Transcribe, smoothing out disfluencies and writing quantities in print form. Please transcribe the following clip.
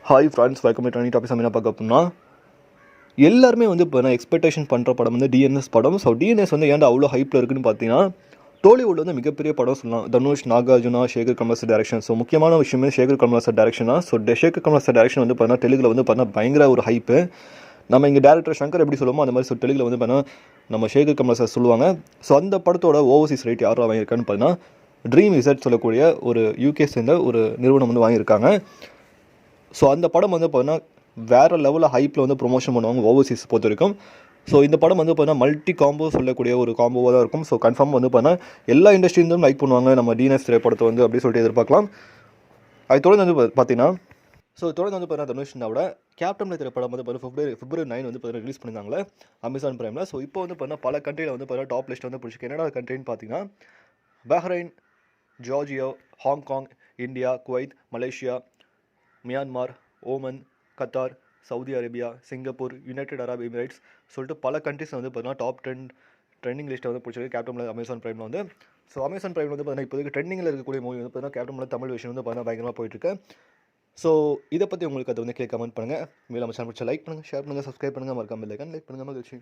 Hi friends, welcome to trending topics. என்ன பார்க்க போனால் எல்லாருமே வந்து இப்போ நான் எக்ஸ்பெக்டேஷன் பண்ணுற படம் வந்து டிஎன்எஸ் படம். ஸோ டிஎன்எஸ் வந்து ஏன்டா அவ்வளோ ஹைப்பில் இருக்குன்னு பார்த்தீங்கன்னா, டோலிவுட் வந்து மிகப்பெரிய படம் சொல்லலாம். Dhanush, Nagarjuna, Sekhar Kammula sir direction. So முக்கியமான விஷயமே சேகர் கமலா சார் டேரக்ஷனா. So Sekhar Kammula sir direction வந்து பார்த்தீங்கன்னா தெலுங்கில் வந்து பார்த்தீங்கன்னா பயங்கர ஒரு ஹைப்பு. நம்ம இங்கே டேரக்டர் சங்கர் எப்படி சொல்லுவோமோ அந்த மாதிரி தெலுங்கில் வந்து பார்த்தீங்கன்னா நம்ம சேகர் கமலா சார் சொல்லுவாங்க. ஸோ அந்த படத்தோட ஓவர்சீஸ் ரைட் யாரும் வாங்கியிருக்கான்னு பார்த்தீங்கன்னா ட்ரீம் இசட் சொல்லக்கூடிய ஒரு யூகே சேர்ந்த ஒரு நிறுவனம் வந்து வாங்கியிருக்காங்க. ஸோ அந்த படம் வந்து பார்த்தீங்கன்னா வேறு லெவலில் ஹைப்பில் வந்து ப்ரொமோஷன் பண்ணுவாங்க ஓவர்சீஸ் பொறுத்த வரைக்கும். ஸோ இந்த படம் வந்து பார்த்தீங்கன்னா மல்டி காம்போ சொல்லக்கூடிய ஒரு காம்போவாக தான் இருக்கும். ஸோ கன்ஃபார்ம் வந்து பார்த்தீங்கன்னா எல்லா இண்டஸ்ட்ரியிலும் லைக் பண்ணுவாங்க நம்ம டிஎன்எஸ் திரைப்படத்தை வந்து அப்படி சொல்லிட்டு எதிர்பார்க்கலாம். அது தொடர்ந்து வந்து பார்த்தீங்கன்னா தொடர்ந்து வந்து பார்த்தீங்கன்னா தனுஷ்னாவோட கேப்டன் திரைப்படம் வந்து பார்த்தீங்கன்னா February 9 வந்து பார்த்தீங்கன்னா ரிலீஸ் பண்ணியிருந்தாங்களே அமேசான் பிரைமில். ஸோ இப்போ வந்து பார்த்தீங்கன்னா பல கண்ட்ரியில் வந்து பார்த்தீங்கன்னா டாப் லிஸ்ட் வந்து பிடிச்சிருக்கு. என்னடா கண்ட்ரின்னு பார்த்தீங்கன்னா Bahrain, Georgia, Hong Kong, India, Kuwait, Malaysia, Myanmar, Oman, Qatar, Saudi Arabia, Singapore, United Arab Emirates சொல்லிட்டு பல கண்ட்ரிஸ் வந்து பார்த்தீங்கன்னா டாப் 10 ட்ரெண்டிங் லிஸ்ட்டை வந்து பிடிச்சிருக்கு கேப்டன் அமேசான் பிரைமில் வந்து. ஸோ அமேசான் பிரைமில் வந்து பார்த்தீங்கன்னா இப்போதைக்கு ட்ரெண்டிங்கில் இருக்கக்கூடிய மூவி வந்து பார்த்தீங்கன்னா கேப்டன் தமிழ் விஷயம் வந்து பார்த்தீங்கன்னா பயங்கரமாக போயிட்டுருக்கு. ஸோ இதை பற்றி உங்களுக்கு அதை வந்து கமெண்ட் பண்ணுங்கள். மேலே நம்ம சேனல் லைக் பண்ணுங்கள், ஷேர் பண்ணுங்கள், சப்ஸ்கிரைப் பண்ணுங்கள், மறக்காமல் லைக் பண்ணுங்கள். மகிழ்ச்சி.